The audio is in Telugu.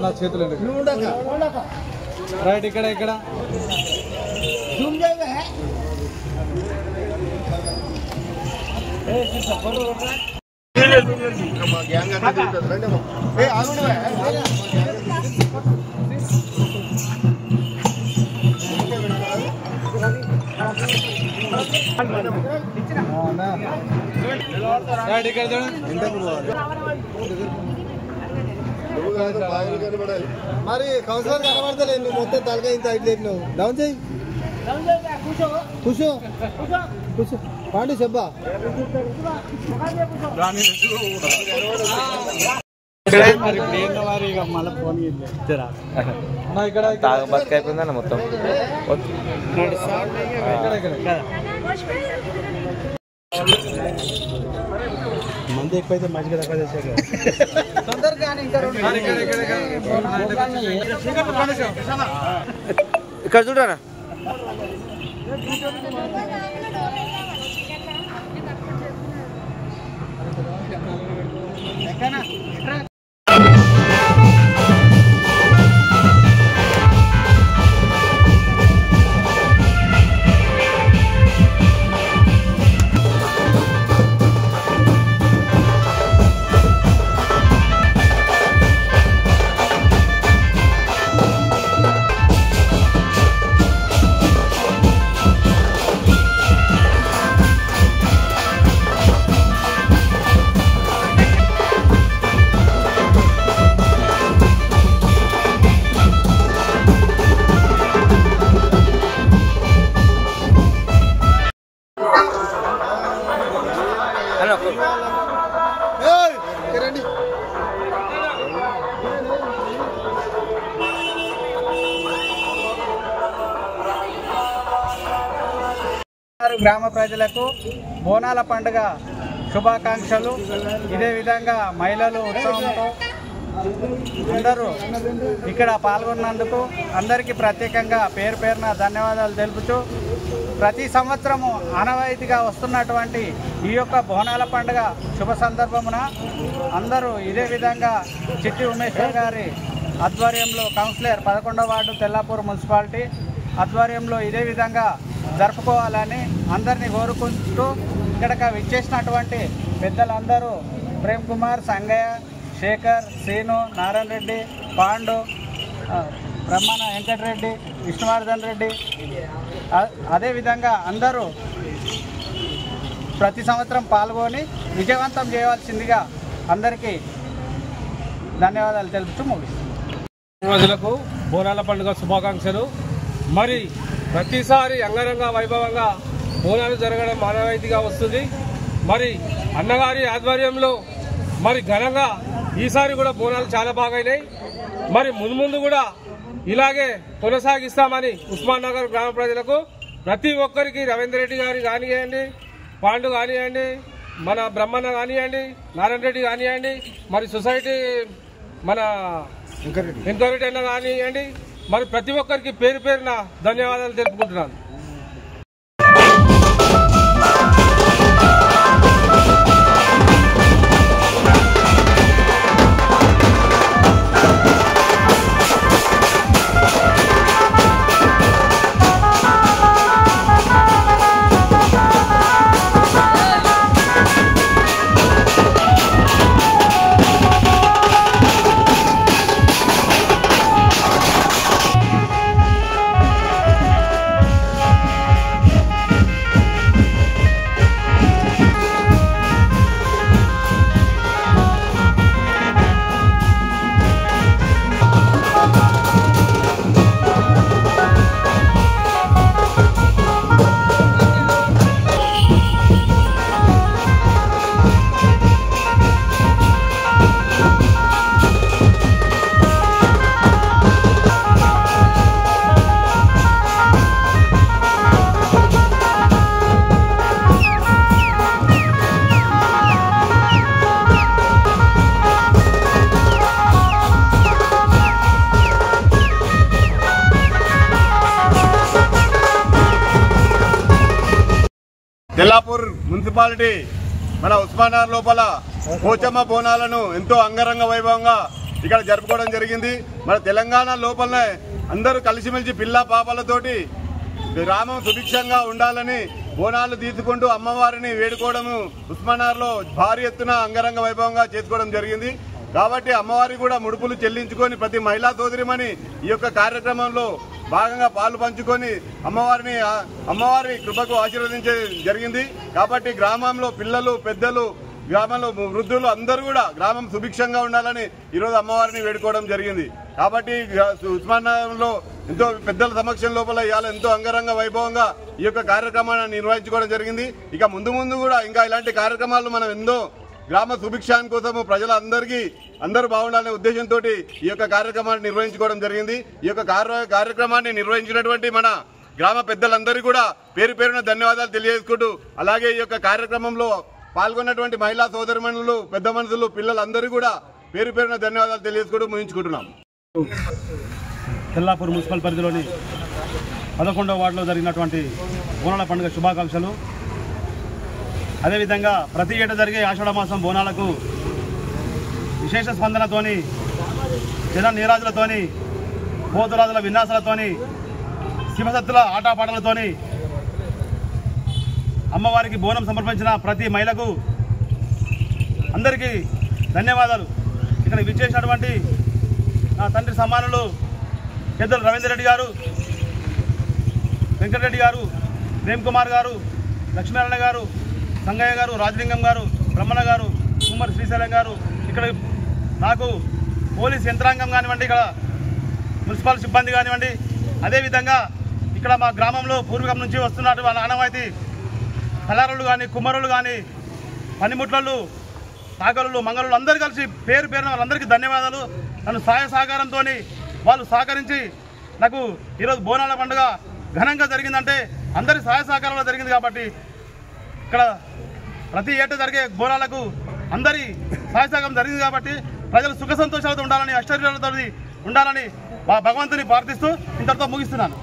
నా చేతులు రైట్ ఇక్కడ ఇక్కడ మరి కౌన్సిలర్ కనబడతలే నువ్వు మొత్తం తలగా ఇంత హైట్ లేదు నువ్వు డౌన్ చేయి కూర్చో కూర్చో పాండి చెప్పా బస్కి అయిపోయిందన్న మొత్తం మంది ఎక్కువైతే మంచిగా తక్కువ చేసే ఇక్కడ చూడరా గ్రామ ప్రజలకు బోనాల పండుగ శుభాకాంక్షలు. ఇదే విధంగా మహిళలు ఉత్సవంతో అందరూ ఇక్కడ పాల్గొన్నందుకు అందరికీ ప్రత్యేకంగా పేరు పేరున ధన్యవాదాలు తెలుపుతూ ప్రతి సంవత్సరము ఆనవాయితీగా వస్తున్నటువంటి ఈ యొక్క బోనాల పండుగ శుభ సందర్భమున అందరూ ఇదే విధంగా చిట్టి ఉమేశ్వర్ గారి ఆధ్వర్యంలో కౌన్సిలర్ 11వ వార్డు తెల్లాపూర్ మున్సిపాలిటీ ఆధ్వర్యంలో ఇదే విధంగా జరుపుకోవాలని అందరినీ కోరుకుంటూ ఇక్కడికి విచ్చేసినటువంటి పెద్దలందరూ ప్రేమ్ కుమార్, సంగయ్య, శేఖర్, శ్రీను, నారాయణ రెడ్డి, పాండు, బ్రహ్మణ వెంకటరెడ్డి, విష్ణువర్ధన్ రెడ్డి, అదేవిధంగా అందరూ ప్రతి సంవత్సరం పాల్గొని విజయవంతం చేయవలసిందిగా అందరికీ ధన్యవాదాలు తెలుపుతూ ముగిస్తున్నాను. ప్రజలకు బోనాల పండుగ శుభాకాంక్షలు. మరి ప్రతిసారి అంగరంగ వైభవంగా బోనాలు జరగడం మానవాయితీగా వస్తుంది. మరి అన్నగారి ఆధ్వర్యంలో మరి ఘనంగా ఈసారి కూడా బోనాలు చాలా బాగైనాయి. మరి ముందు కూడా ఇలాగే కొనసాగిస్తామని ఉస్మాన్ నగర్ గ్రామ ప్రజలకు ప్రతి ఒక్కరికి రవీందర్ రెడ్డి గారి కానివ్వండి, పాండు కానివ్వండి, మన బ్రహ్మన్న కానివ్వండి, నారాయణ రెడ్డి కానివ్వండి, మరి సొసైటీ మన వెంకరెడ్డి అన్న కానివ్వండి, మరి ప్రతి ఒక్కరికి పేరు పేరున ధన్యవాదాలు తెలుపుకుంటున్నాను. తెల్లాపూర్ మున్సిపాలిటీ మన ఉస్మాన్ నగర్ లోపల పోచమ్మ బోనాలను ఎంతో అంగరంగ వైభవంగా ఇక్కడ జరుపుకోవడం జరిగింది. మన తెలంగాణ లోపలనే అందరూ కలిసిమెలిసి పిల్ల పాపలతోటి గ్రామం సుభిక్షంగా ఉండాలని బోనాలు తీసుకుంటూ అమ్మవారిని వేడుకోవడము ఉస్మానార్లో భారీ ఎత్తున అంగరంగ వైభవంగా చేసుకోవడం జరిగింది. కాబట్టి అమ్మవారి కూడా ముడుపులు చెల్లించుకొని ప్రతి మహిళా సోదరిమని ఈ యొక్క కార్యక్రమంలో భాగంగా పాలు పంచుకొని అమ్మవారి కృపకు ఆశీర్వదించే జరిగింది. కాబట్టి గ్రామంలో పిల్లలు పెద్దలు గ్రామంలో వృద్ధులు అందరూ కూడా గ్రామం సుభిక్షంగా ఉండాలని ఈరోజు అమ్మవారిని వేడుకోవడం జరిగింది. కాబట్టి ఉస్మానాబాద్లో ఎంతో పెద్దల సమక్షం లోపల ఇవాళ ఎంతో అంగరంగ వైభవంగా ఈ యొక్క కార్యక్రమాన్ని నిర్వహించుకోవడం జరిగింది. ఇక ముందు కూడా ఇంకా ఇలాంటి కార్యక్రమాలు మనం ఎన్నో గ్రామ సుభిక్షాని కోసము అందరూ బాగుండాలనే ఉద్దేశంతో ఈ యొక్క కార్యక్రమాన్ని నిర్వహించుకోవడం జరిగింది. ఈ యొక్క కార్యక్రమాన్ని నిర్వహించినటువంటి మన గ్రామ పెద్దలందరికీ కూడా పేరు పేరున ధన్యవాదాలు తెలియజేసుకుంటూ, అలాగే ఈ యొక్క కార్యక్రమంలో పాల్గొన్నటువంటి మహిళా సోదరిమణులు, పెద్ద మనుషులు, పిల్లలందరూ కూడా పేరు పేరున ధన్యవాదాలు తెలియజేసుకుంటూ ముగించుకుంటున్నాం. తెల్లాపూర్ మున్సిపల్ పరిధిలోని 11వ వార్డులో జరిగినటువంటి బోనాల పండుగ శుభాకాంక్షలు. అదేవిధంగా ప్రతి ఏటా జరిగే ఆషాఢ మాసం బోనాలకు విశేష స్పందనతోని, జన నీరాజులతోని, పోతురాజుల విన్యాసాలతోని, శివసత్తుల ఆటపాటలతోని అమ్మవారికి బోనం సమర్పించిన ప్రతి మహిళకు అందరికీ ధన్యవాదాలు. ఇక్కడ విచ్చేసినటువంటి నా తండ్రి సమానులు పెద్దలు రవీందర్ రెడ్డి గారు, వెంకటరెడ్డి గారు, ప్రేమ్ కుమార్ గారు, లక్ష్మీనారాయణ గారు, సంగయ్య గారు, రాజలింగం గారు, బ్రహ్మణ గారు, కుమార్ శ్రీశైలం గారు, ఇక్కడ నాకు పోలీస్ యంత్రాంగం కానివ్వండి, ఇక్కడ మున్సిపల్ సిబ్బంది కానివ్వండి, అదేవిధంగా ఇక్కడ మా గ్రామంలో పూర్వీకం నుంచి వస్తున్నటువంటి ఆనవాయితీ కళారులు కానీ, కుమ్మరులు కానీ, పనిముట్లలు, నాగలు, మంగళులు అందరూ కలిసి పేరు పేరున వాళ్ళందరికీ ధన్యవాదాలు. నన్ను సహాయ సహకారంతో వాళ్ళు సహకరించి నాకు ఈరోజు బోనాల పండుగ ఘనంగా జరిగిందంటే అందరి సహాయ సహకారంలో జరిగింది. కాబట్టి ఇక్కడ ప్రతి ఏటా జరిగే బోనాలకు అందరి సహాయ సహకారం జరిగింది. కాబట్టి ప్రజలు సుఖ సంతోషాలతో ఉండాలని, అష్టైర్యాలతో ఉండాలని భగవంతుని ప్రార్థిస్తూ ఇంతటితో ముగిస్తున్నాను.